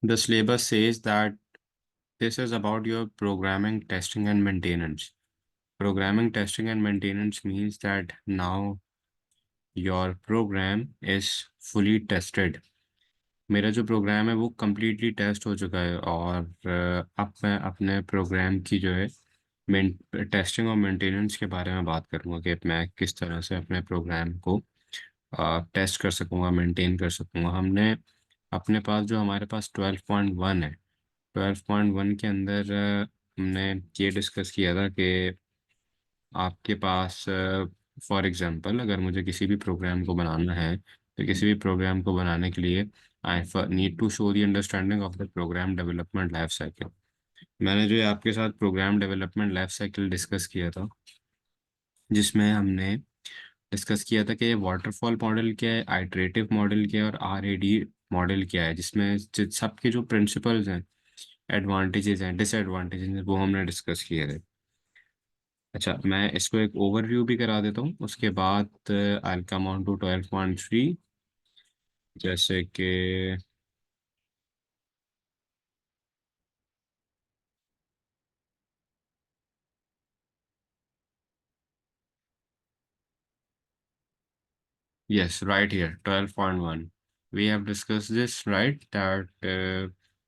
The syllabus says that this is about your programming, testing, and maintenance. Programming, testing, and maintenance means that now your program is fully tested. मेरा जो programme है वो completely test हो चुका है और अब मैं अपने प्रोग्राम की जो है टेस्टिंग और मेंटेनेंस के बारे में बात करूँगा कि मैं किस तरह से अपने प्रोग्राम को टेस्ट कर सकूँगा, मेंटेन कर सकूँगा। हमने अपने पास जो हमारे पास 12.1 है, 12.1 के अंदर हमने ये डिस्कस किया था कि आपके पास फॉर एग्जांपल अगर मुझे किसी भी प्रोग्राम को बनाना है तो किसी भी प्रोग्राम को बनाने के लिए I need to show the understanding of the program development life cycle. मैंने जो है आपके साथ program development life cycle discuss किया था, जिसमें हमने डिस्कस किया था कि वाटरफॉल मॉडल क्या है, आइटरेटिव मॉडल क्या है और RAD मॉडल क्या है, जिसमें सबके जो प्रिंसिपल्स हैं, एडवांटेजेस हैं, डिसएडवांटेजेस हैं, वो हमने डिस्कस किए थे। अच्छा, मैं इसको एक ओवरव्यू भी करा देता हूँ, उसके बाद आई कम ऑन टू 12.3। जैसे कि yes, right here 12.1, we have discussed this, right? That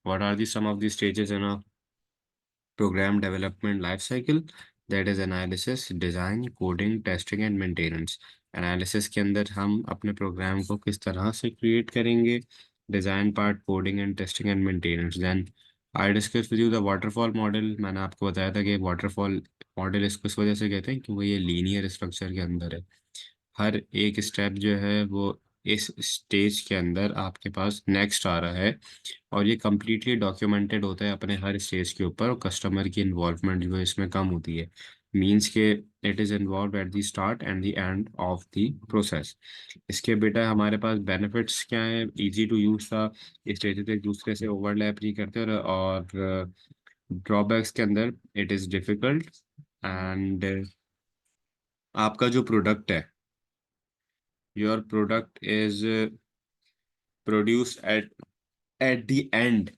what are the some of the stages in a program development life cycle? That is analysis, design, coding, testing and maintenance। Analysis के अंदर हम अपने programme को किस तरह से create करेंगे, design part, coding and testing and maintenance. Then I discuss with you the waterfall model. मैंने आपको बताया था कि वाटरफॉल मॉडल इसको इस वजह से कहते हैं क्योंकि ये लीनियर स्ट्रक्चर के अंदर है। हर एक स्टेप जो है वो इस स्टेज के अंदर आपके पास नेक्स्ट आ रहा है और ये कम्प्लीटली डॉक्यूमेंटेड होता है अपने हर स्टेज के ऊपर, और कस्टमर की इन्वॉल्वमेंट जो है इसमें कम होती है। मीन्स के it is involve at the start and the end of the process. इसके बेटा हमारे पास बेनिफिट्स क्या है, इजी टू यूज़ था, स्टेजेस एक दूसरे से ओवरलैप नहीं करते, और ड्रॉबैक्स के अंदर इट इज़ डिफ़िकल्ट एंड आपका जो प्रोडक्ट है, your product is produce at the end,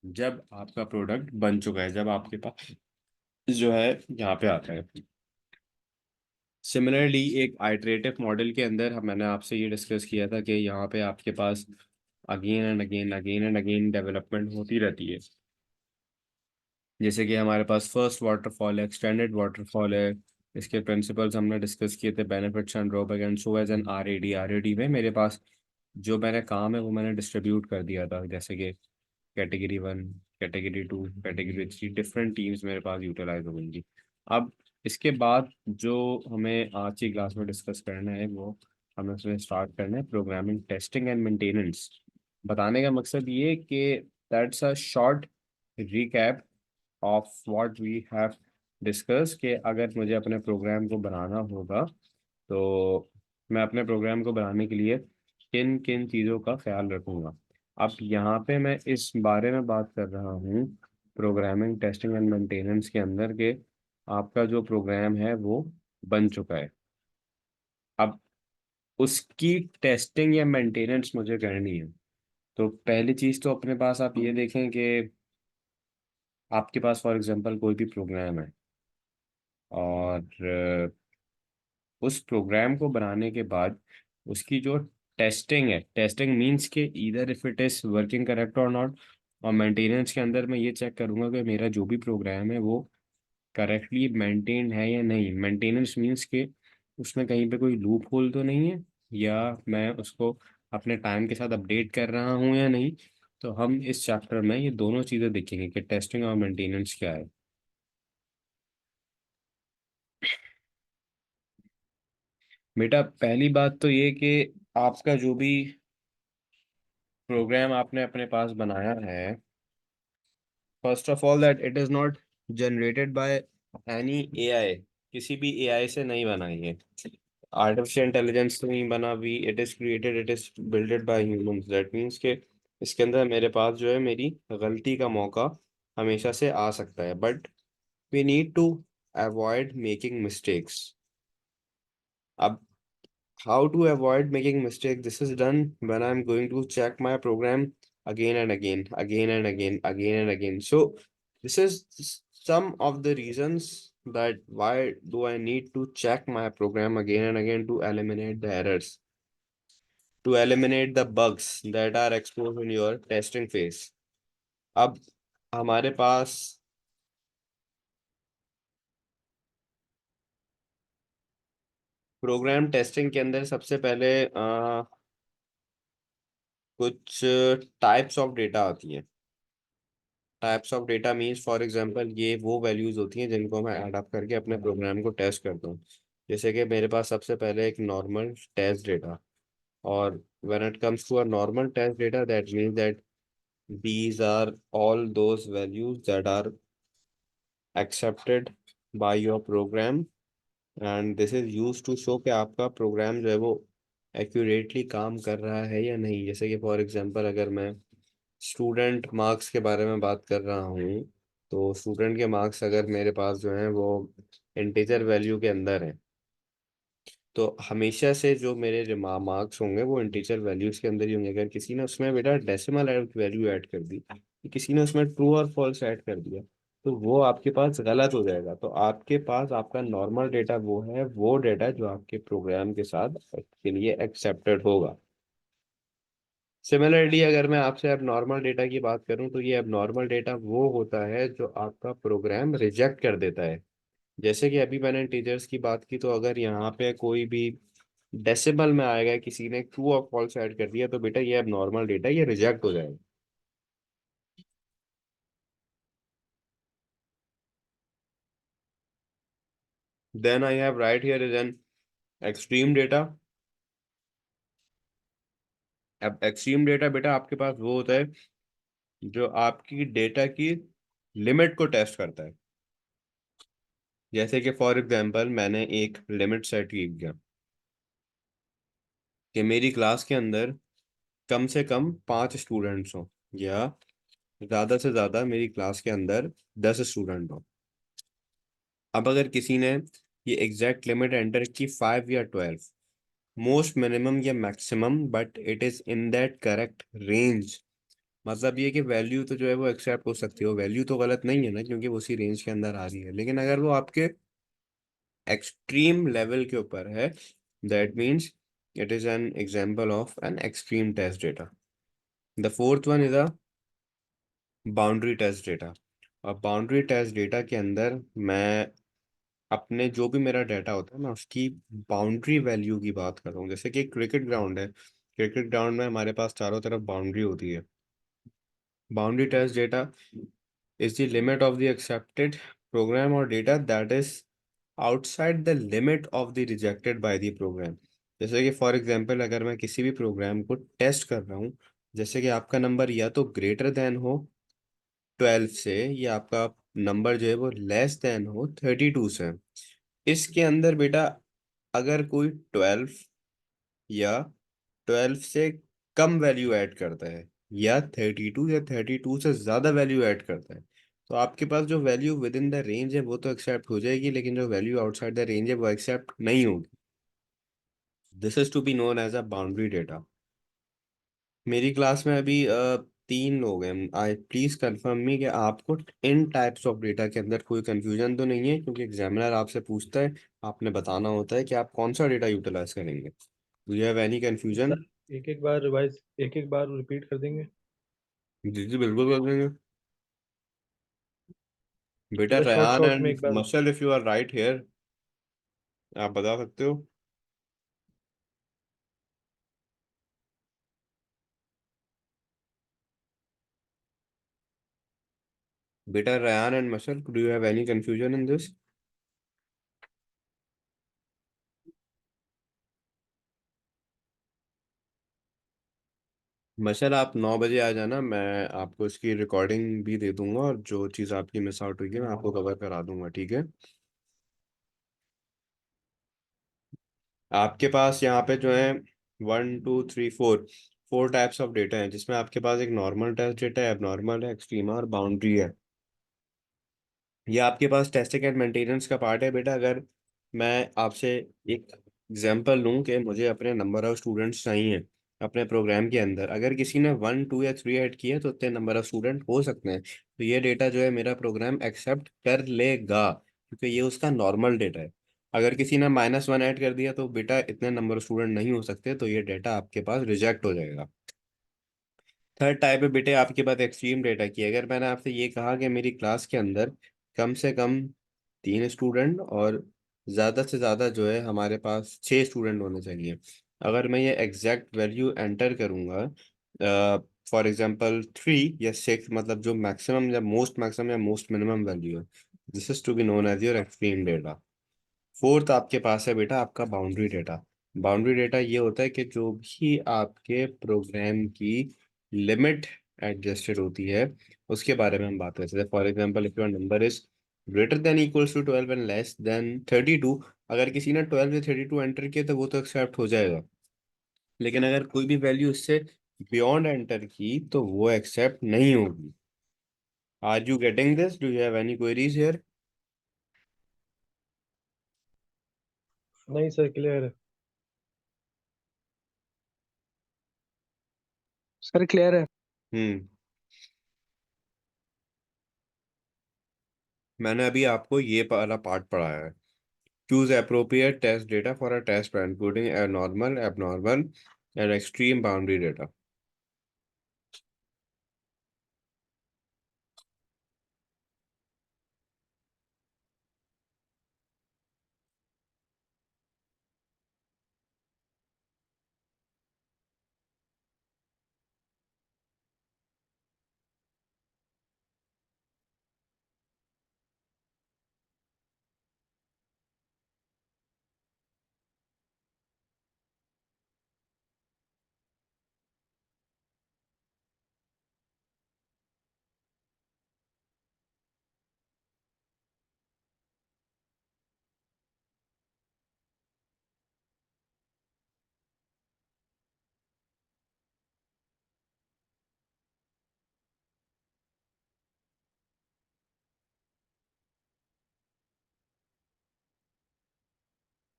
जब आपका प्रोडक्ट बन चुका है, जब आपके पास जो है यहाँ पे आता है। सिमिलरली एक आइटरेटिव मॉडल के अंदर मैंने आपसे ये डिस्कस किया था कि यहाँ पे आपके पास again and again, again and again development होती रहती है। जैसे कि हमारे पास फर्स्ट वाटरफॉल है, एक्सटेंडेड वाटरफॉल है, इसके प्रिंसिपल्स हमने डिस्कस किए थे, benefits and drawback and so as an RAD में मेरे पास जो मैंने काम है वो मैंने डिस्ट्रीब्यूट कर दिया था, जैसे कि category 1, category 2, category 3, different teams मेरे पास यूटिलाइज हो गई। अब इसके बाद जो हमें आज की क्लास में डिस्कस करना है वो हमें उसमें स्टार्ट करना है प्रोग्रामिंग, टेस्टिंग एंड मेंटेनेंस। बताने का मकसद ये कि that's a short recap of what we have discuss, कि अगर मुझे अपने प्रोग्राम को बनाना होगा तो मैं अपने प्रोग्राम को बनाने के लिए किन किन चीज़ों का ख्याल रखूंगा। अब यहाँ पे मैं इस बारे में बात कर रहा हूँ प्रोग्रामिंग, टेस्टिंग एंड मेंटेनेंस के अंदर के आपका जो प्रोग्राम है वो बन चुका है। अब उसकी टेस्टिंग या मेंटेनेंस मुझे करनी है। तो पहली चीज़ तो अपने पास आप ये देखें कि आपके पास फॉर एग्जांपल कोई भी प्रोग्राम है और उस प्रोग्राम को बनाने के बाद उसकी जो टेस्टिंग है, टेस्टिंग मींस के इधर if it is working correct और नॉट, और मेंटेनेंस के अंदर मैं ये चेक करूंगा कि मेरा जो भी प्रोग्राम है वो करेक्टली मेंटेन्ड है या नहीं। मेंटेनेंस मींस के उसमें कहीं पे कोई लूप होल तो नहीं है, या मैं उसको अपने टाइम के साथ अपडेट कर रहा हूँ या नहीं। तो हम इस चैप्टर में ये दोनों चीज़ें देखेंगे कि टेस्टिंग और मेंटेनेंस क्या है। बेटा पहली बात तो ये कि आपका जो भी प्रोग्राम आपने अपने पास बनाया है, first of all that it is not generated by any AI, किसी भी एआई से नहीं बनाई है, आर्टिफिशियल इंटेलिजेंस से नहीं बना भी, it is created, it is builded bye humans. That means के इसके अंदर मेरे पास जो है मेरी गलती का मौका हमेशा से आ सकता है, but we need to avoid making mistakes. अब how to avoid making mistake, this is done when I'm going to check my program again and again, again and again, again and again. So this is some of the reasons that why do I need to check my program again and again to eliminate the errors, to eliminate the bugs that are exposed in your testing phase. अब हमारे पास program testing के अंदर सबसे पहले कुछ types of data आती हैं। Types of data means for example ये वो वैल्यूज होती हैं जिनको मैं ऐड अप करके अपने प्रोग्राम को टेस्ट करता हूँ। जैसे कि मेरे पास सबसे पहले एक नॉर्मल टेस्ट डेटा, और when it comes to a normal test data that means that these are all those values that are accepted by your program, and this is use to show कि आपका programme जो है वो accurately काम कर रहा है या नहीं। जैसे कि फॉर एग्जांपल अगर मैं स्टूडेंट मार्क्स के बारे में बात कर रहा हूँ, तो स्टूडेंट के मार्क्स अगर मेरे पास जो है वो इंटीजर वैल्यू के अंदर है, तो हमेशा से जो मेरे मार्क्स होंगे वो इंटीजर वैल्यूज के अंदर ही होंगे। अगर किसी ने उसमें बेटा डेसिमल वैल्यू ऐड कर दी, किसी ने उसमें ट्रू और फॉल्स ऐड कर दिया, तो वो आपके पास गलत हो जाएगा। तो आपके पास आपका नॉर्मल डेटा वो है, वो डेटा जो आपके प्रोग्राम के साथ के लिए एक्सेप्टेड होगा। सिमिलरली अगर मैं आपसे अब नॉर्मल डेटा की बात करूं, तो ये अब नॉर्मल डेटा वो होता है जो आपका प्रोग्राम रिजेक्ट कर देता है। जैसे कि अभी मैंने टीचर्स की बात की, तो अगर यहाँ पे कोई भी डेसिमल में आएगा, किसी ने ट्रू और फॉल्स ऐड कर दिया, तो बेटा ये अब नॉर्मल डेटा ये रिजेक्ट हो जाएगा। Then I have write here is an extreme data. अब एक्सट्रीम डेटा बेटा आपके पास वो होता है जो आपकी डेटा की लिमिट को टेस्ट करता है। जैसे कि फॉर एग्जांपल मैंने एक लिमिट सेट की गया कि मेरी क्लास के अंदर कम से कम 5 स्टूडेंट्स हों, या ज्यादा से ज्यादा मेरी क्लास के अंदर 10 स्टूडेंट हों। अब अगर किसी ने ये एग्जैक्ट लिमिट एंटर की 5 या 12, मोस्ट मिनिमम या maximum, but it is in that correct range, मतलब ये कि वैल्यू तो जो है वो एक्सेप्ट हो सकती है, वो वैल्यू तो गलत नहीं है ना, क्योंकि वो उसी रेंज के अंदर आ रही है। लेकिन अगर वो आपके एक्सट्रीम लेवल के ऊपर है, that means it is an example of an extreme test data. The fourth one is a boundary test data. और बाउंड्री टेस्ट डेटा के अंदर मैं अपने जो भी मेरा डाटा होता है मैं उसकी बाउंड्री वैल्यू की बात कर रहा हूँ। जैसे कि क्रिकेट ग्राउंड है, क्रिकेट ग्राउंड में हमारे पास चारों तरफ बाउंड्री होती है। Boundary test data is the limit of the accepted program or data that is outside the limit of the rejected by the program। जैसे कि फॉर एग्जांपल अगर मैं किसी भी प्रोग्राम को टेस्ट कर रहा हूँ, जैसे कि आपका नंबर या तो ग्रेटर देन हो 12 से, या आपका नंबर जो है वो लेस देन हो 32 से, इसके अंदर बेटा अगर कोई 12 से कम वैल्यू ऐड करता है, या 32 या 32 से ज्यादा वैल्यू ऐड करता है, तो आपके पास जो value with in the range है वो तो एक्सेप्ट हो जाएगी, लेकिन जो वैल्यू आउटसाइड द रेंज है वो एक्सेप्ट नहीं होगी। This is to be known as a boundary data. मेरी क्लास में अभी 3 लोग हैं। आई प्लीज कंफर्म मी कि आपको इन टाइप्स ऑफ डेटा के अंदर कोई कंफ्यूजन तो नहीं है, क्योंकि एग्जामिनर आपसे पूछता है, आपने बताना होता है कि आप कौन सा डेटा यूटिलाइज करेंगे। Do you have any confusion? Sir एक एक बार रिवाइज, एक एक बार रिपीट कर देंगे। जी जी बिल्कुल कर देंगे। बेटा मतलब शॉर्ट रयान शॉर्ट में एंड एक बार। Mashal, if you are right here, आप बता सकते हो। बेटा Ryan and Mashal, do you have any confusion in this? Mashal आप 9 बजे आ जाना, मैं आपको इसकी रिकॉर्डिंग भी दे दूंगा, और जो चीज़ आपकी मिस आउट हुई है मैं आपको कवर करा दूंगा, ठीक है। आपके पास यहाँ पे जो है 1 2 3 4 4 टाइप्स ऑफ डेटा है, जिसमें आपके पास एक नॉर्मल टेस्ट डेटा है, एबनॉर्मल है, एक्सट्रीम और बाउंड्री है। ये आपके पास टेस्टिंग एंड मेंटेनेंस का पार्ट है बेटा। अगर मैं आपसे एक एग्जांपल लूं कि मुझे अपने नंबर ऑफ स्टूडेंट्स चाहिए, अपने प्रोग्राम के अंदर अगर किसी ने 1 2 या 3 ऐड किया तो उतने नंबर ऑफ स्टूडेंट हो सकते हैं, तो ये डेटा जो है मेरा प्रोग्राम एक्सेप्ट कर लेगा, क्योंकि ये उसका नॉर्मल डेटा है। अगर किसी ने -1 ऐड कर दिया तो बेटा इतने नंबर ऑफ स्टूडेंट नहीं हो सकते, तो ये डेटा आपके पास रिजेक्ट हो जाएगा। थर्ड टाइप है बेटे आपके पास एक्सट्रीम डेटा की। अगर मैंने आपसे ये कहा कि मेरी क्लास के अंदर कम से कम 3 स्टूडेंट और ज़्यादा से ज़्यादा जो है हमारे पास 6 स्टूडेंट होने चाहिए, अगर मैं ये एग्जैक्ट वैल्यू एंटर करूँगा, फॉर एग्जांपल 3 या 6, मतलब जो मैक्सिमम या मोस्ट मैक्सिमम या मोस्ट मिनिमम वैल्यू है, this is to be known as your extreme data. Fourth आपके पास है बेटा आपका बाउंड्री डेटा। बाउंड्री डेटा ये होता है कि जो भी आपके प्रोग्राम की लिमिट एडजस्टेड होती है उसके बारे में हम बात करते हैं। For example if your number is greater than equals to 12 and less than 32, अगर किसी ने 12 या 32 एंटर किया तो वो तो एक्सेप्ट हो जाएगा, लेकिन अगर कोई भी वैल्यू उससे बियॉन्ड एंटर की तो वो एक्सेप्ट नहीं होगी। Are you getting this? Do you have any queries here? नहीं सर, क्लियर है। सर क्लियर है। हम्म। मैंने अभी आपको ये वाला पार्ट पढ़ाया है। Choose appropriate test data for a test plan, including a normal, abnormal, and extreme boundary data.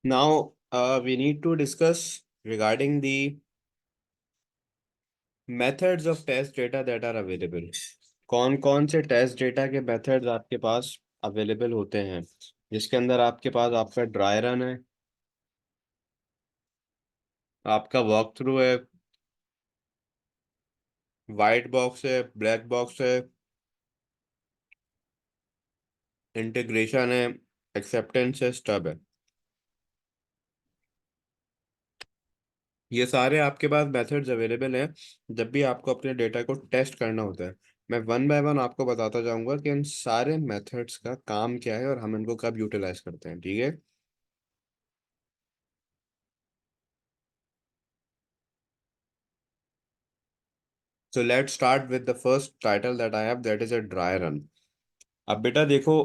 Now, we need to discuss regarding the methods of test data that are available. कौन कौन से test data के methods आपके पास available होते हैं, जिसके अंदर आपके पास आपका ड्राई रन है, आपका वॉक थ्रू है, वाइट बॉक्स है, ब्लैक बॉक्स है, इंटीग्रेशन है, एक्सेप्टेंस है, स्टब है। ये सारे आपके पास मेथड्स अवेलेबल हैं जब भी आपको अपने डेटा को टेस्ट करना होता है। मैं वन बाय वन आपको बताता जाऊंगा कि इन सारे मेथड्स का काम क्या है और हम इनको कब यूटिलाइज करते हैं, ठीक है? So let's start with the first title that I have, that is a dry run. अब बेटा देखो,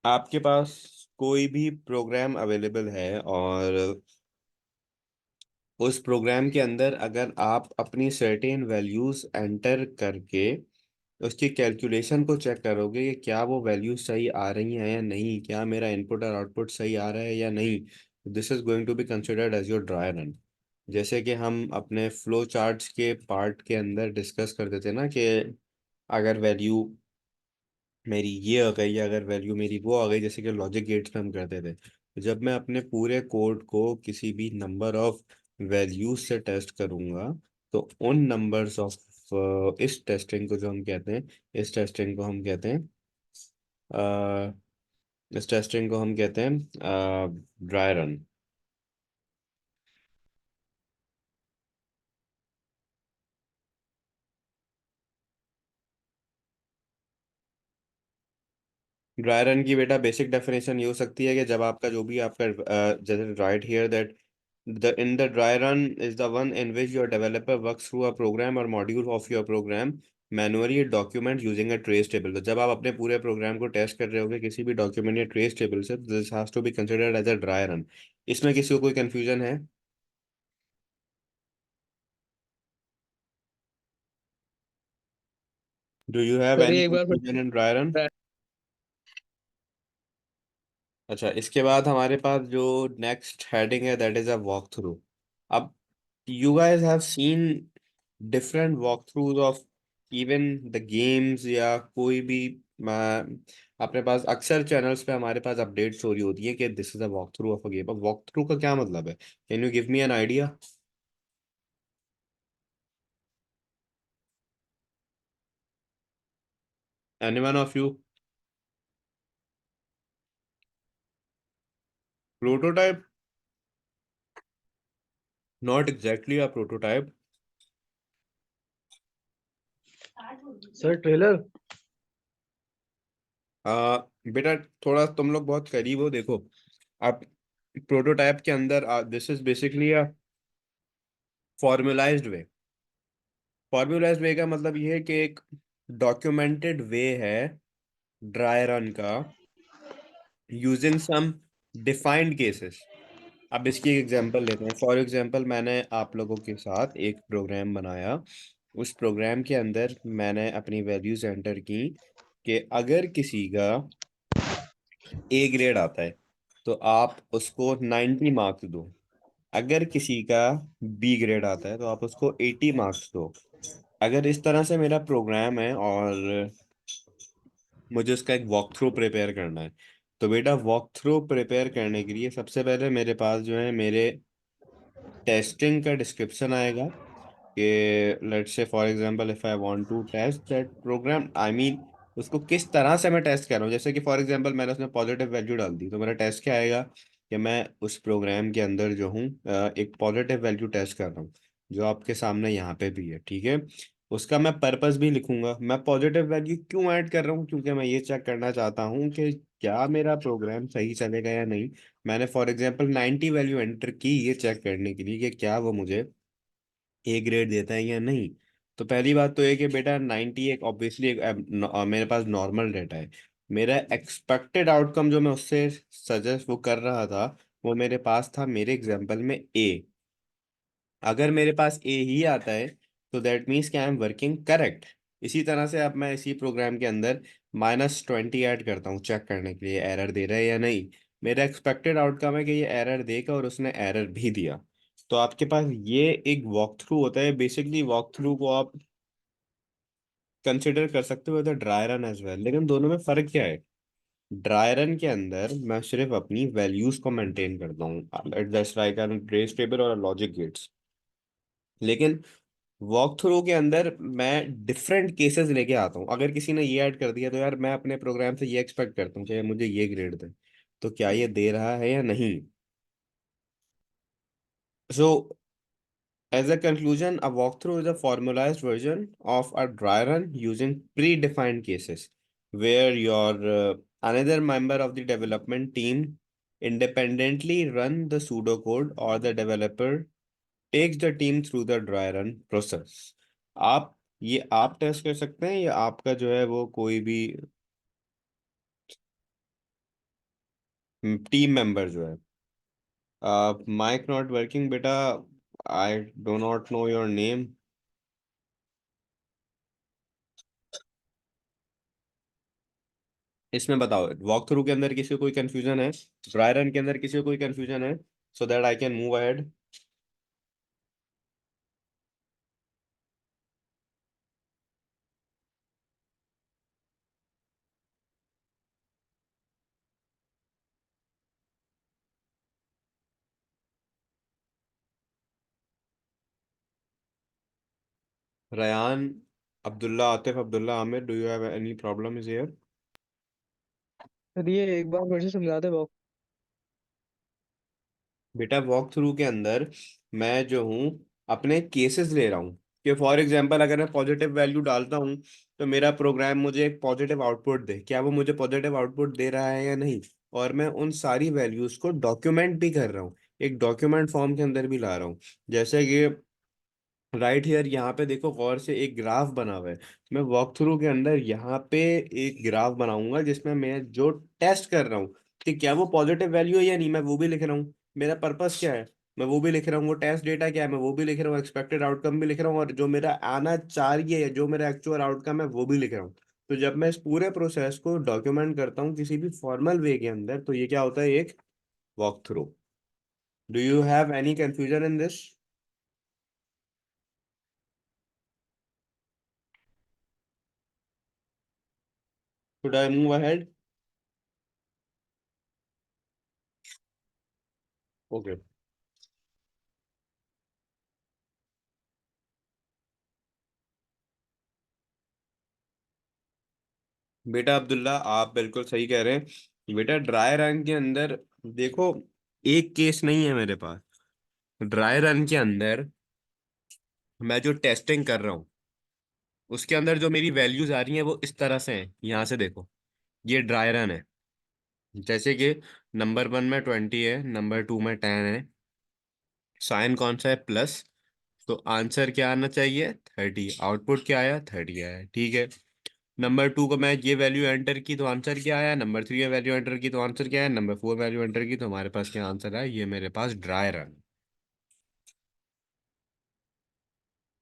आपके पास कोई भी प्रोग्राम अवेलेबल है और उस प्रोग्राम के अंदर अगर आप अपनी सर्टेन वैल्यूज एंटर करके उसकी कैलकुलेशन को चेक करोगे कि क्या वो वैल्यूज सही आ रही हैं या नहीं, क्या मेरा इनपुट और आउटपुट सही आ रहा है या नहीं, this is going to be considered as your dry run. जैसे कि हम अपने फ्लो चार्ट्स के पार्ट के अंदर डिस्कस करते थे ना कि अगर वैल्यू मेरी ये आ गई या अगर वैल्यू मेरी वो आ गई, जैसे कि लॉजिक गेट्स में हम करते थे, तो जब मैं अपने पूरे कोड को किसी भी नंबर ऑफ वैल्यूज से टेस्ट करूंगा तो उन नंबर्स ऑफ इस टेस्टिंग को जो हम कहते हैं, इस टेस्टिंग को हम कहते हैं अ, इस टेस्टिंग को हम कहते हैं ड्राई रन। ड्राई रन की बेटा बेसिक डेफिनेशन ये हो सकती है कि जब आपका जो भी आपका जैसे right here that the in the dry run is the one in which your developer works through a program or module of your program manually document using a trace table. तो जब आप अपने पूरे प्रोग्राम को test कर रहे होगे किसी भी डॉक्यूमेंट या ट्रेस टेबल से, this has to be considered as a dry run. इसमें किसी को कोई कंफ्यूजन है? Do you have sir any ये एक बार कंफ्यूजन इन ड्राई रन? फिर अच्छा, इसके बाद हमारे पास जो नेक्स्ट हेडिंग है that is a walk through. अब You guys have seen different walkthroughs of even the games या कोई भी मैं अपने पास अक्सर चैनल्स पे हमारे पास अपडेट्स हो रही होती है कि this is a walk through of a game. अब वॉक थ्रू का क्या मतलब है? Can you give me an idea? Anyone of you? Prototype? Not exactly a prototype. Sir trailer. बेटा थोड़ा तुम लोग बहुत करीब हो, देखो। आप प्रोटोटाइप के अंदर दिस इज बेसिकली अ फॉर्मुलाइज्ड वे। फॉर्मुलाइज्ड वे का मतलब ये है कि एक डॉक्यूमेंटेड वे है ड्राई रन का, यूजिंग सम डिफाइंड केसेस। अब इसकी एक एग्जांपल लेते हैं। फॉर एग्जांपल मैंने आप लोगों के साथ एक प्रोग्राम बनाया। उस प्रोग्राम के अंदर मैंने अपनी वैल्यूज एंटर की कि अगर किसी का ए ग्रेड आता है तो आप उसको 90 मार्क्स दो। अगर किसी का बी ग्रेड आता है तो आप उसको 80 मार्क्स दो। अगर इस तरह से मेरा प्रोग्राम है और मुझे उसका एक वॉक थ्रू प्रिपेयर करना है, तो बेटा वॉक थ्रू प्रिपेयर करने के लिए सबसे पहले मेरे पास जो है मेरे टेस्टिंग का डिस्क्रिप्शन आएगा कि let's say for example if I want to test that program, I mean उसको किस तरह से मैं टेस्ट कर रहा हूँ। जैसे कि फॉर एग्जांपल मैंने उसमें पॉजिटिव वैल्यू डाल दी तो मेरा टेस्ट क्या आएगा कि मैं उस प्रोग्राम के अंदर जो हूँ एक पॉजिटिव वैल्यू टेस्ट कर रहा हूँ, जो आपके सामने यहाँ पे भी है, ठीक है। उसका मैं पर्पस भी लिखूंगा, मैं पॉजिटिव वैल्यू क्यों ऐड कर रहा हूँ, क्योंकि मैं ये चेक करना चाहता हूँ कि क्या मेरा प्रोग्राम सही चलेगा या नहीं। मैंने फॉर एग्जांपल 90 वैल्यू एंटर की ये चेक करने के लिए कि क्या वो मुझे ए ग्रेड देता है या नहीं। तो पहली बात तो ये कि बेटा 90 एक ऑब्वियसली एक मेरे पास नॉर्मल डेटा है। मेरा एक्सपेक्टेड आउटकम जो मैं उससे सजेस्ट वो कर रहा था, वो मेरे पास था मेरे एग्जांपल में ए। अगर मेरे पास ए ही आता है तो दैट मीन्स कि आई एम वर्किंग करेक्ट। इसी तरह से अब मैं इसी प्रोग्राम के अंदर -20 ऐड करता हूँ चेक करने के लिए एरर दे रहा है या नहीं। मेरा एक्सपेक्टेड आउटकम है कि ये एरर देगा और उसने एरर भी दिया। तो आपके पास ये एक वॉक थ्रू होता है। बेसिकली वॉक थ्रू को आप कंसिडर कर सकते हो ड्राई रन एज वेल, लेकिन दोनों में फर्क क्या है? ड्राई रन के अंदर मैं सिर्फ अपनी वैल्यूज को मेंटेन करता हूँ, जस्ट लाइक ट्रेस टेबल और लॉजिक गेट्स। लेकिन वॉक थ्रू के अंदर मैं डिफरेंट केसेस लेके आता हूँ। अगर किसी ने ये ऐड कर दिया तो यार मैं अपने प्रोग्राम से ये एक्सपेक्ट करता हूँ कि मुझे ये ग्रेड दे, तो क्या ये दे रहा है या नहीं। सो as a conclusion, a walkthrough is a formalized version of a dry run using predefined cases where your another member of the development team independently run the pseudocode or the developer takes the team through the dry run process. आप ये आप test कर सकते हैं या आपका जो है वो कोई भी टीम मेंबर जो है। माइक नॉट वर्किंग बेटा, I do not know your name. इसमें बताओ वॉक थ्रू के अंदर किसी को कोई कंफ्यूजन है? ड्राई रन के अंदर किसी को कोई कंफ्यूजन है? So that I can move ahead. Ryan, Abdullah, Atif, Abdullah, Aamir, do you have any problem is here? Sir ये एक बार फिर से समझा दे बॉक्स। बेटा वॉक थ्रू के अंदर मैं जो हूँ अपने केसेस ले रहा हूँ कि फॉर एग्जांपल अगर मैं पॉजिटिव वैल्यू डालता हूँ तो मेरा प्रोग्राम मुझे एक पॉजिटिव आउटपुट दे, क्या वो मुझे पॉजिटिव आउटपुट दे रहा है या नहीं। और मैं उन सारी वैल्यूज को डॉक्यूमेंट भी कर रहा हूँ, एक डॉक्यूमेंट फॉर्म के अंदर भी ला रहा हूँ। जैसे कि राइट हियर यहाँ पे देखो गौर से एक ग्राफ बना हुआ है। मैं वॉक थ्रू के अंदर यहाँ पे एक ग्राफ बनाऊंगा जिसमें मैं जो टेस्ट कर रहा हूँ कि क्या वो पॉजिटिव वैल्यू है या नहीं, मैं वो भी लिख रहा हूँ। मेरा पर्पस क्या है मैं वो भी लिख रहा हूँ, वो टेस्ट डेटा क्या है मैं वो भी लिख रहा हूँ, एक्सपेक्टेड आउटकम भी लिख रहा हूँ, और जो मेरा आना चाहिए जो मेरा एक्चुअल आउटकम है वो भी लिख रहा हूँ। तो जब मैं इस पूरे प्रोसेस को डॉक्यूमेंट करता हूँ किसी भी फॉर्मल वे के अंदर, तो ये क्या होता है? एक walk through. Do you have any confusion in this? Should I move ahead? Okay. बेटा अब्दुल्ला, आप बिल्कुल सही कह रहे हैं। बेटा ड्राई रन के अंदर देखो, एक केस नहीं है मेरे पास। ड्राई रन के अंदर मैं जो टेस्टिंग कर रहा हूँ उसके अंदर जो मेरी वैल्यूज आ रही हैं वो इस तरह से हैं। यहाँ से देखो, ये ड्राई रन है। जैसे कि नंबर 1 में 20 है, नंबर 2 में 10 है। साइन कौन सा है? प्लस। तो आंसर क्या आना चाहिए? 30। आउटपुट क्या आया? 30 आया। ठीक है। नंबर 2 को मैं ये वैल्यू एंटर की तो आंसर क्या आया? नंबर 3 में वैल्यू एंटर की तो आंसर क्या है? नंबर 4 वैल्यू एंटर की तो हमारे पास क्या आंसर है? ये मेरे पास ड्राई रन।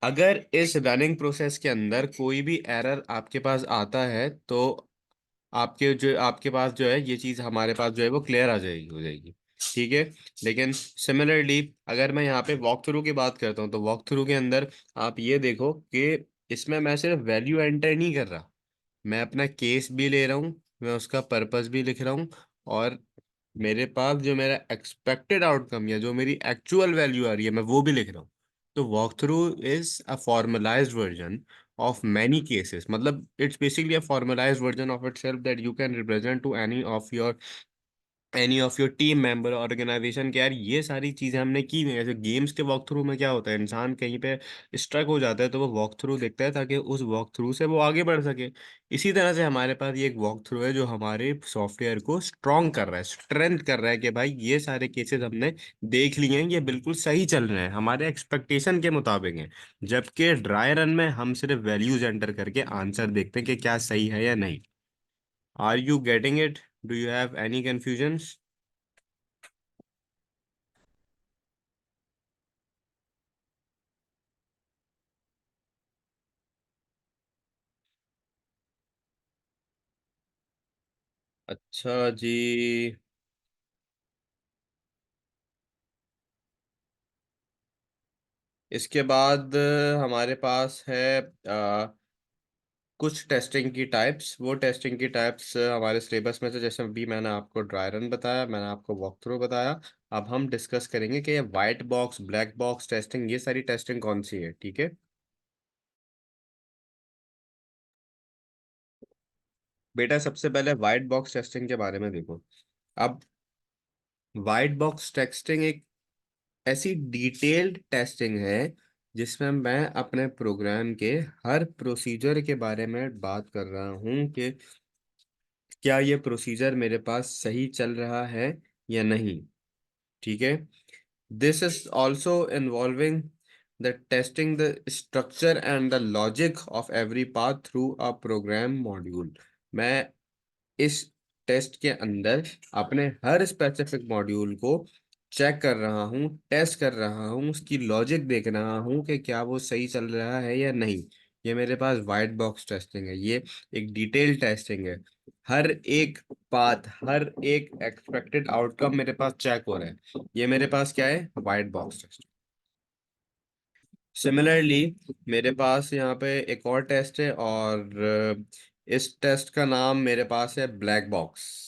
अगर इस रनिंग प्रोसेस के अंदर कोई भी एरर आपके पास आता है तो आपके पास जो है ये चीज़ हमारे पास जो है वो क्लियर आ जाएगी, हो जाएगी। ठीक है। लेकिन सिमिलरली अगर मैं यहाँ पे वॉक थ्रू की बात करता हूँ तो वॉक थ्रू के अंदर आप ये देखो कि इसमें मैं सिर्फ वैल्यू एंटर नहीं कर रहा, मैं अपना केस भी ले रहा हूँ, मैं उसका पर्पस भी लिख रहा हूँ, और मेरे पास जो मेरा एक्सपेक्टेड आउटकम या जो मेरी एक्चुअल वैल्यू आ रही है मैं वो भी लिख रहा हूँ। तो walk through is a formalised version of many cases, मतलब it's basically a formalized version of itself that you can represent to any of your team member organisation के। यार ये सारी चीजें हमने की हुई हैं। जैसे गेम्स के वॉक थ्रू में क्या होता है, इंसान कहीं पे स्ट्रक हो जाता है तो वो वॉक थ्रू देखता है ताकि उस वॉक थ्रू से वो आगे बढ़ सके। इसी तरह से हमारे पास ये एक वॉक थ्रू है जो हमारे सॉफ्टवेयर को स्ट्रॉन्ग कर रहा है, स्ट्रेंथ कर रहा है कि भाई ये सारे केसेस हमने देख लिए हैं, ये बिल्कुल सही चल रहे हैं, हमारे एक्सपेक्टेशन के मुताबिक हैं। जबकि ड्राई रन में हम सिर्फ वैल्यूज एंटर करके आंसर देखते हैं कि क्या सही है या नहीं। Are you getting it? Do you have any confusions? अच्छा जी। इसके बाद हमारे पास है कुछ टेस्टिंग की टाइप्स। वो टेस्टिंग की टाइप्स हमारे सिलेबस में से, जैसे अभी मैंने आपको ड्राई रन बताया, मैंने आपको वॉक थ्रू बताया। अब हम डिस्कस करेंगे कि ये white box, black box testing, ये सारी टेस्टिंग कौन सी है। ठीक है। बेटा सबसे पहले वाइट बॉक्स टेस्टिंग के बारे में देखो। अब वाइट बॉक्स टेस्टिंग एक ऐसी डिटेल्ड टेस्टिंग है जिसमें मैं अपने प्रोग्राम के हर प्रोसीजर के बारे में बात कर रहा हूँ कि क्या ये प्रोसीजर मेरे पास सही चल रहा है या नहीं। ठीक है। This is also involving the testing the structure and the logic of every path through a program module. मैं इस टेस्ट के अंदर अपने हर स्पेसिफिक मॉड्यूल को चेक कर रहा हूँ, टेस्ट कर रहा हूँ, उसकी लॉजिक देख रहा हूँ कि क्या वो सही चल रहा है या नहीं। ये मेरे पास वाइट बॉक्स टेस्टिंग है, ये एक डिटेल टेस्टिंग है। हर एक पाथ, हर एक एक्सपेक्टेड आउटकम मेरे पास चेक हो रहा है। ये मेरे पास क्या है? White box test. सिमिलरली मेरे पास यहाँ पे एक और टेस्ट है, और इस टेस्ट का नाम मेरे पास है ब्लैक बॉक्स।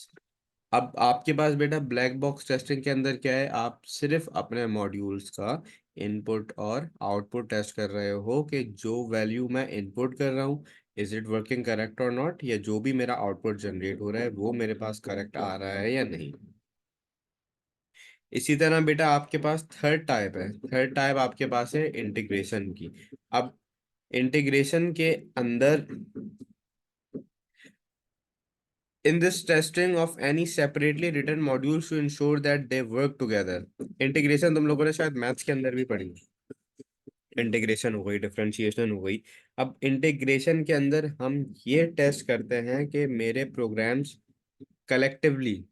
अब आपके पास बेटा ब्लैक बॉक्स टेस्टिंग के अंदर क्या है, आप सिर्फ अपने मॉड्यूल्स का इनपुट और आउटपुट टेस्ट कर रहे हो कि जो वैल्यू मैं इनपुट कर रहा हूँ इज इट वर्किंग करेक्ट और नॉट, या जो भी मेरा आउटपुट जनरेट हो रहा है वो मेरे पास करेक्ट आ रहा है या नहीं। इसी तरह बेटा आपके पास थर्ड टाइप है। थर्ड टाइप आपके पास है इंटीग्रेशन की। अब इंटीग्रेशन के अंदर, in this testing of any separately written modules to ensure that they work together। Integration तुम लोगों ने शायद मैथ्स के अंदर भी पढ़ी। इंटीग्रेशन हो गई, डिफरेंशिएशन हो गई। अब इंटीग्रेशन के अंदर हम ये टेस्ट करते हैं कि मेरे प्रोग्राम्स कलेक्टिवली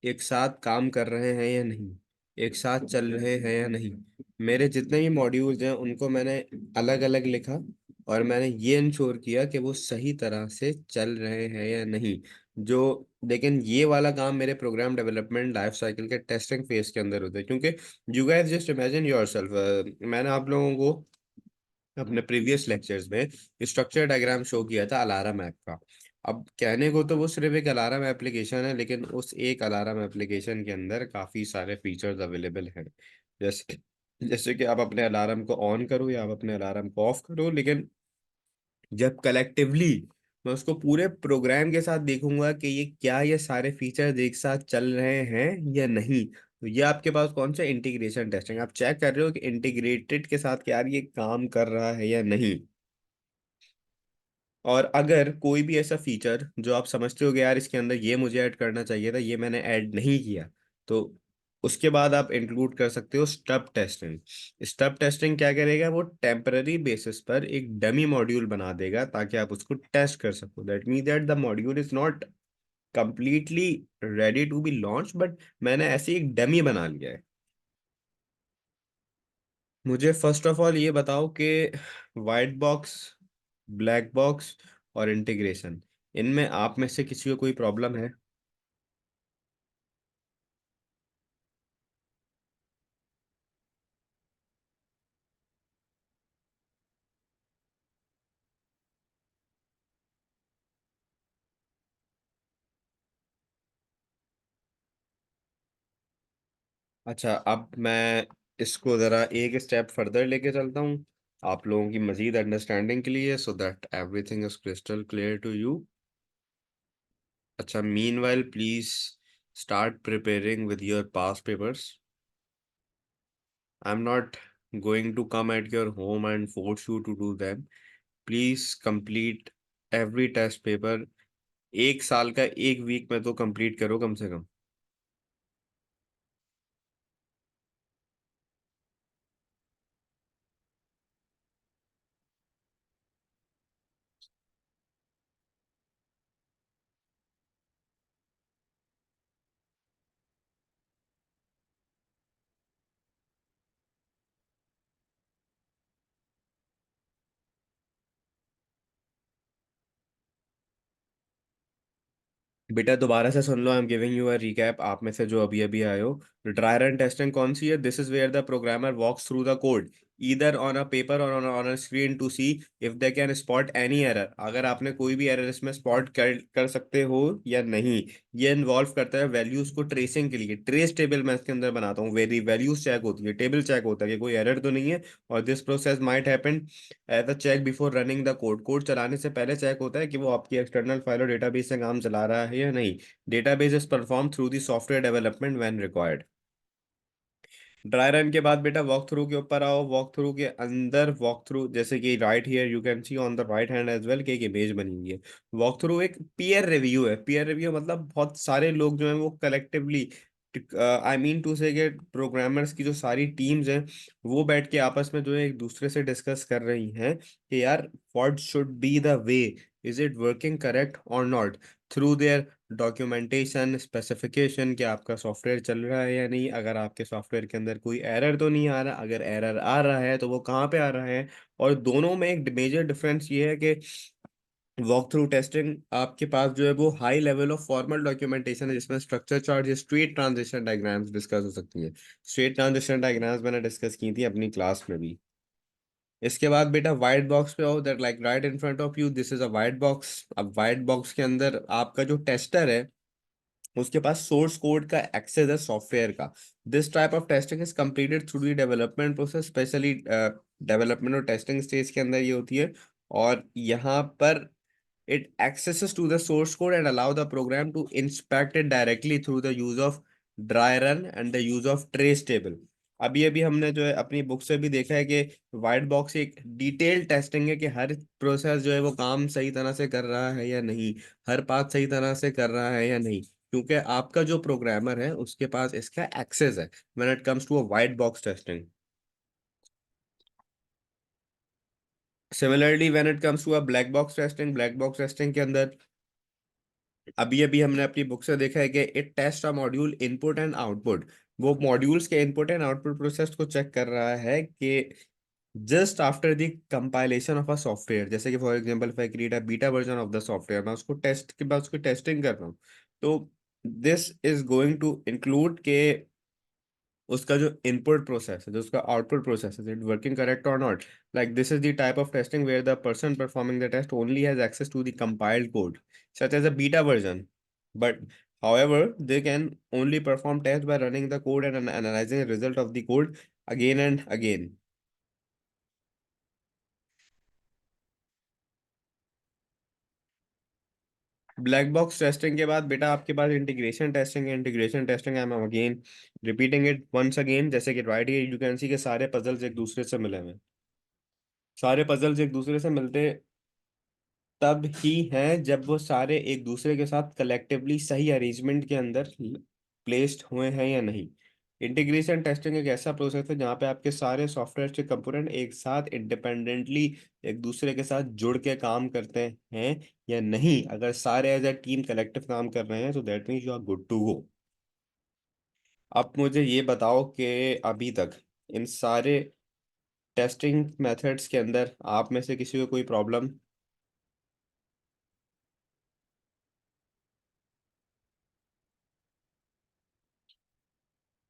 एक साथ काम कर रहे हैं या नहीं, एक साथ चल रहे हैं या नहीं। मेरे जितने भी मॉड्यूल्स हैं उनको मैंने अलग अलग लिखा, और मैंने ये इंश्योर किया कि वो सही तरह से चल रहे हैं या नहीं। जो लेकिन ये वाला काम मेरे प्रोग्राम डेवलपमेंट लाइफ साइकिल के टेस्टिंग फेज के अंदर होता है, क्योंकि you guys just imagine yourself, मैंने आप लोगों को अपने प्रीवियस लेक्चर्स में स्ट्रक्चर डायग्राम शो किया था अलार्म ऐप का। अब कहने को तो वो सिर्फ एक अलार्म एप्लीकेशन है, लेकिन उस एक अलार्म एप्लीकेशन के अंदर काफी सारे फीचर्स अवेलेबल हैं। जैसे जैसे कि आप अपने अलार्म को ऑन करो या आप अपने अलार्म को ऑफ करो, लेकिन जब कलेक्टिवली मैं उसको पूरे प्रोग्राम के साथ देखूंगा कि ये क्या ये सारे फीचर्स एक साथ चल रहे हैं या नहीं, तो ये आपके पास कौन सा इंटीग्रेशन टेस्टिंग, आप चेक कर रहे हो कि इंटीग्रेटेड के साथ कि यार ये काम कर रहा है या नहीं। और अगर कोई भी ऐसा फीचर जो आप समझते हो कि यार इसके अंदर ये मुझे ऐड करना चाहिए था, ये मैंने ऐड नहीं किया, तो उसके बाद आप इंक्लूड कर सकते हो स्टब टेस्टिंग। स्टब टेस्टिंग क्या करेगा, वो टेम्पररी बेसिस पर एक डमी मॉड्यूल बना देगा ताकि आप उसको टेस्ट कर सको। That mean that the module is not completely ready to be launch, but मैंने ऐसे एक डमी बना लिया है। मुझे फर्स्ट ऑफ ऑल ये बताओ कि वाइट बॉक्स, ब्लैक बॉक्स और इंटीग्रेशन, इनमें आप में से किसी को कोई प्रॉब्लम है? अच्छा, अब मैं इसको ज़रा एक स्टेप फर्दर लेके चलता हूँ आप लोगों की मजीद अंडरस्टैंडिंग के लिए, so that everything is crystal clear to you. अच्छा, meanwhile please start preparing with your past papers. I am not going to come at your home and force you to do them. Please complete every test paper. एक साल का एक week में तो complete करो कम से कम। बेटा दोबारा से सुन लो, I am giving you a recap. आप में से जो अभी अभी आए हो, ड्राई रन टेस्टिंग कौन सी है? This is where the programmer walks through the code either on a paper or on a screen to see if they can spot any error. अगर आपने कोई भी एरर इसमें स्पॉट कर सकते हो या नहीं। ये इन्वॉल्व करता है वैल्यूज को ट्रेसिंग के लिए। ट्रेस टेबल मैं इसके अंदर बनाता हूँ, वेरी वैल्यूज चेक होती है, टेबल चेक होता है कि कोई एरर तो नहीं है। और this process might happen as a check before running the code. Code चलाने से पहले चेक होता है कि वो आपकी एक्सटर्नल फाइल और डेटाबेस से काम चला रहा है या नहीं। Database is perform through the software development when required. Dry run के बाद बेटा वॉक थ्रू के ऊपर आओ। वॉक थ्रू के अंदर वॉक थ्रू, जैसे कि right here you can see on the right hand as well कि एक इमेज बनी हुई है। वॉक थ्रू एक पीयर रिव्यू है। पीयर रिव्यू मतलब बहुत सारे लोग जो हैं वो कलेक्टिवली, आई मीन टू से कि प्रोग्रामर्स की जो सारी टीम्स हैं वो बैठ के आपस में जो है एक दूसरे से डिस्कस कर रही हैं कि यार what should be the way, is it working correct और not, through their documentation specification कि आपका सॉफ्टवेयर चल रहा है या नहीं। अगर आपके सॉफ्टवेयर के अंदर कोई एरर तो नहीं आ रहा, अगर एरर आ रहा है तो वो कहाँ पे आ रहा है। और दोनों में एक मेजर डिफरेंस ये है कि वॉक थ्रू टेस्टिंग आपके पास जो है वो high level of formal documentation है, जिसमें स्ट्रक्चर चार्ट या स्ट्रेट ट्रांजिशन डायग्राम्स डिस्कस हो सकती है। स्ट्रेट ट्रांजिशन डायग्राम्स मैंने डिस्कस की थी अपनी क्लास में भी। इसके बाद बेटा व्हाइट बॉक्स पे आओ। That like right in front of you, this is a white box. अब व्हाइट बॉक्स के अंदर आपका जो टेस्टर है उसके पास सोर्स कोड का एक्सेस है सॉफ्टवेयर का। This type of testing is completed through the development process, specially development और टेस्टिंग स्टेज के अंदर ये होती है। और यहाँ पर it accesses to the source code and allow the program to inspect it directly through the use of dry run and the use of trace table। अभी अभी हमने जो है अपनी बुक से भी देखा है कि वाइट बॉक्स एक डिटेल टेस्टिंग है कि हर प्रोसेस जो है वो काम सही तरह से कर रहा है या नहीं, हर पाथ सही तरह से कर रहा है या नहीं, क्योंकि आपका जो प्रोग्रामर है उसके पास इसका एक्सेस है when it comes to a white box testing. Similarly when it comes to a black box testing, black box testing के अंदर अभी अभी हमने अपनी बुक से देखा है कि it taste a module input and output. वो मॉड्यूल्स के इनपुट एंड आउटपुट प्रोसेस को चेक कर रहा है कि just after the compilation of a software, जैसे कि for example if I create a beta version of the software, मैं उसको टेस्ट के बाद उसकी टेस्टिंग कर रहा हूँ। तो this is going to include के उसका जो इनपुट प्रोसेस है, जो उसका आउटपुट प्रोसेस है, इट वर्किंग करेक्ट और not. Like this is the type of testing where the person performing the test only has access to the compiled code, such as a beta version. But however, they can only perform tests by running the code and analyzing the result of the code again and again. Black box testing के बाद बेटा आपके पास integration testing है. Integration testing I am again repeating it once again. जैसे कि right here you can see के सारे पजल्स एक दूसरे से मिले हुए हैं. सारे पजल्स एक दूसरे से मिलते तब ही हैं जब वो सारे एक दूसरे के साथ कलेक्टिवली सही अरेंजमेंट के अंदर प्लेस्ड हुए हैं या नहीं. इंटीग्रेशन टेस्टिंग एक ऐसा प्रोसेस है जहाँ पे आपके सारे सॉफ्टवेयर के कंपोनेंट एक साथ इंडिपेंडेंटली एक दूसरे के साथ जुड़ के काम करते हैं या नहीं. अगर सारे एज ए टीम कलेक्टिव काम कर रहे हैं तो that means you are good to go. अब मुझे ये बताओ कि अभी तक इन सारे टेस्टिंग मेथड्स के अंदर आप में से किसी को कोई problem.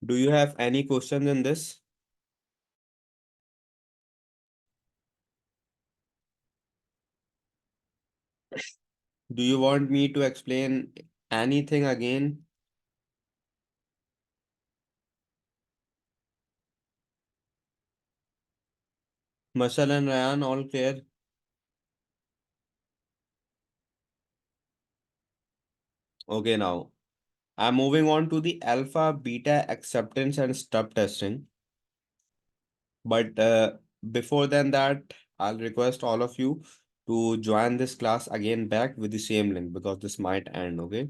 Do you have any question in this? Do you want me to explain anything again? Mashal and Ryan, all clear? Okay, now I'm moving on to the alpha, beta acceptance and stub testing. But before than that, I'll request all of you to join this class again back with the same link because this might end. Okay.